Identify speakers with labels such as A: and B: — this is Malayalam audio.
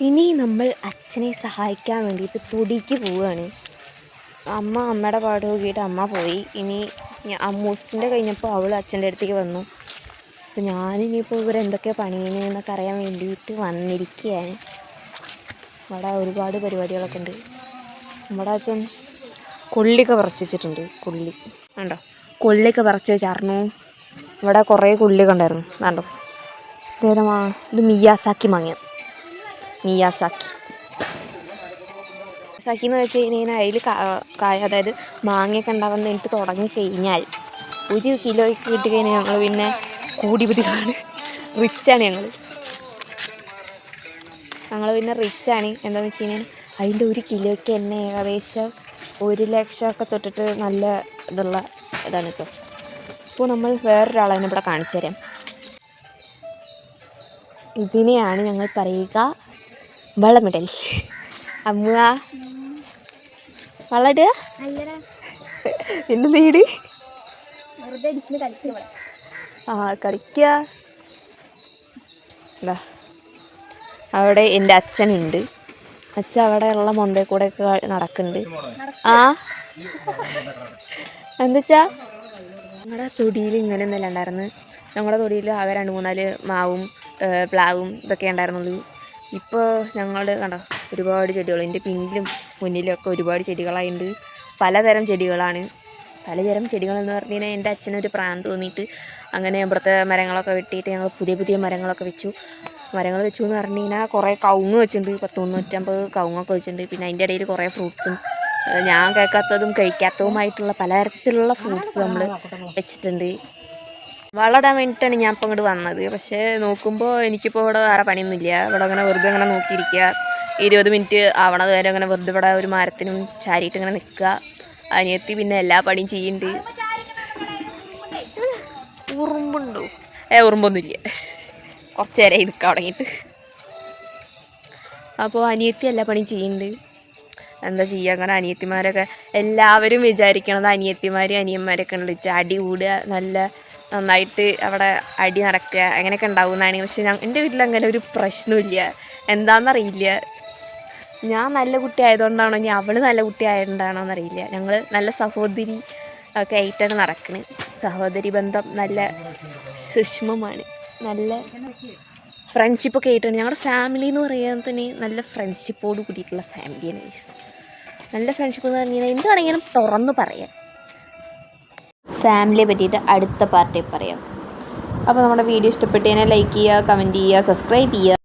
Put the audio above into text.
A: ഇനി നമ്മൾ അച്ഛനെ സഹായിക്കാൻ വേണ്ടിയിട്ട് തൊടിക്ക് പോവുകയാണ്. അമ്മയുടെ പാട് നോക്കിയിട്ട് അമ്മ പോയി. ഇനി അമ്മൂസിൻ്റെ കഴിഞ്ഞപ്പോൾ അവൾ അച്ഛൻ്റെ അടുത്തേക്ക് വന്നു. അപ്പോൾ ഞാനിനിയിപ്പോൾ ഇവരെന്തൊക്കെയാണ് പണിയുന്നതെന്നൊക്കെ അറിയാൻ വേണ്ടിയിട്ട് വന്നിരിക്കുകയാണ്. ഇവിടെ ഒരുപാട് പരിപാടികളൊക്കെ ഉണ്ട്. നമ്മുടെ അച്ഛൻ കൊള്ളിയൊക്കെ പറിച്ച് വെച്ചിട്ടുണ്ട്. കൊള്ളി കണ്ടോ, കൊള്ളിയൊക്കെ പറിച്ച് വെച്ചായിരുന്നു. ഇവിടെ കുറേ കൊള്ളിയൊക്കെ ഉണ്ടായിരുന്നു. കണ്ടോ, ഇത് മിയാസാക്കി മാങ്ങ. മിയാസാക്കി എന്ന് വെച്ച് കഴിഞ്ഞാൽ അതിൽ കായ, അതായത് മാങ്ങയൊക്കെ ഉണ്ടാകുന്ന എനിക്ക് തുടങ്ങി കഴിഞ്ഞാൽ 1 കിലോയ്ക്ക് കിട്ടിക്കഴിഞ്ഞാൽ ഞങ്ങൾ പിന്നെ കൂടി പിടിക്കാണ്. റിച്ചാണ് ഞങ്ങൾ പിന്നെ റിച്ചാണ്. എന്താണെന്ന് വെച്ച് കഴിഞ്ഞാൽ അതിൻ്റെ 1 കിലോയ്ക്ക് തന്നെ ഏകദേശം 1 ലക്ഷമൊക്കെ തൊട്ടിട്ട് നല്ല ഇതുള്ള ഇതാണ് ഇപ്പോൾ. ഇപ്പോൾ നമ്മൾ വേറൊരാളെ ഇവിടെ കാണിച്ചു തരാം. ഇതിനെയാണ് ഞങ്ങൾ പറയുക വളമിടൽ. അമ്മ വളമിടുക എന്നെ നീട് കളിക്കുക. എന്താ അവിടെ എൻ്റെ അച്ഛനുണ്ട്. അച്ഛൻ അവിടെ ഉള്ള മൊന്തേ കൂടെ ഒക്കെ നടക്കുന്നുണ്ട്. എന്താ ഞങ്ങളുടെ തൊടിയിൽ ഇങ്ങനെയൊന്നുമല്ല ഉണ്ടായിരുന്നു. ഞങ്ങളുടെ തൊടിയിൽ ആകെ 2-3 മാവും പ്ലാവും ഇതൊക്കെ ഉണ്ടായിരുന്നുള്ളൂ. ഇപ്പോൾ ഞങ്ങൾ കണ്ടോ ഒരുപാട് ചെടികൾ, എൻ്റെ പിന്നിലും മുന്നിലും ഒക്കെ ഒരുപാട് ചെടികളായിട്ടുണ്ട്. പലതരം ചെടികളാണ്. പലതരം ചെടികളെന്ന് പറഞ്ഞു കഴിഞ്ഞാൽ എൻ്റെ അച്ഛനൊരു പ്രാന്ത് തോന്നിയിട്ട് അങ്ങനെ ഇവിടുത്തെ മരങ്ങളൊക്കെ വെട്ടിയിട്ട് ഞങ്ങൾ പുതിയ മരങ്ങളൊക്കെ വെച്ചു. മരങ്ങൾ വെച്ചു എന്ന് പറഞ്ഞു കഴിഞ്ഞാൽ കുറേ കവുങ്ങ് വെച്ചിട്ടുണ്ട്. 100-150 കവുങ്ങൊക്കെ വെച്ചിട്ടുണ്ട്. പിന്നെ അതിൻ്റെ ഇടയിൽ കുറേ ഫ്രൂട്ട്സും ഞാൻ കേൾക്കാത്തതും കഴിക്കാത്തതുമായിട്ടുള്ള പലതരത്തിലുള്ള ഫ്രൂട്ട്സ് നമ്മൾ വെച്ചിട്ടുണ്ട്. വളമിടാൻ വേണ്ടിയിട്ടാണ് ഞാൻ ഇപ്പോൾ ഇങ്ങോട്ട് വന്നത്. പക്ഷേ നോക്കുമ്പോൾ എനിക്കിപ്പോൾ ഇവിടെ വേറെ പണിയൊന്നുമില്ല. ഇവിടെ അങ്ങനെ വെറുതെ അങ്ങനെ നോക്കിയിരിക്കുക. 20 മിനിറ്റ് ആവണത് വരെ അങ്ങനെ വെറുതെ ഇവിടെ ഒരു മരത്തിനും ചാരിയിട്ട് ഇങ്ങനെ നിൽക്കുക. അനിയത്തി പിന്നെ എല്ലാ പണിയും ചെയ്യുന്നുണ്ട്. ഉറുമ്പുണ്ടോ? ഉറുമ്പൊന്നുമില്ല. കുറച്ച് നേരമായി നിൽക്കാൻ തുടങ്ങിയിട്ട്. അപ്പോൾ അനിയത്തി എല്ലാ പണിയും ചെയ്യുന്നുണ്ട്. എന്താ ചെയ്യുക, അങ്ങനെ അനിയത്തിമാരൊക്കെ എല്ലാവരും വിചാരിക്കണത് അനിയത്തിമാരും അനിയന്മാരൊക്കെ വിളിച്ച് അടി കൂടുക, നന്നായിട്ട് അവിടെ അടി നടക്കുക, അങ്ങനെയൊക്കെ ഉണ്ടാവുന്നതാണ്. പക്ഷെ എൻ്റെ വീട്ടിൽ അങ്ങനെ ഒരു പ്രശ്നമില്ല. എന്താണെന്നറിയില്ല. ഞാൻ നല്ല കുട്ടി ആയതുകൊണ്ടാണോ ഇനി അവൾ നല്ല കുട്ടി ആയതുകൊണ്ടാണോ എന്നറിയില്ല. ഞങ്ങൾ നല്ല സഹോദരി ഒക്കെ ആയിട്ടാണ് നടക്കുന്നത്. സഹോദരി ബന്ധം നല്ല സൂക്ഷ്മമാണ്. നല്ല ഫ്രണ്ട്ഷിപ്പൊക്കെ ആയിട്ടാണ് ഞങ്ങളുടെ ഫാമിലി എന്ന് പറയാൻ തന്നെ. നല്ല ഫ്രണ്ട്ഷിപ്പോട് കൂടിയിട്ടുള്ള ഫാമിലിയാണ്. നല്ല ഫ്രണ്ട്ഷിപ്പ് എന്ന് പറഞ്ഞു കഴിഞ്ഞാൽ എന്താണെങ്കിലും തുറന്ന് പറയാം. ഫാമിലിയെ പറ്റിയിട്ട് അടുത്ത പാർട്ടിൽ പറയാം. അപ്പോൾ നമ്മുടെ വീഡിയോ ഇഷ്ടപ്പെട്ട് കഴിഞ്ഞാൽ ലൈക്ക് ചെയ്യുക, കമൻറ്റ് ചെയ്യുക, സബ്സ്ക്രൈബ് ചെയ്യുക.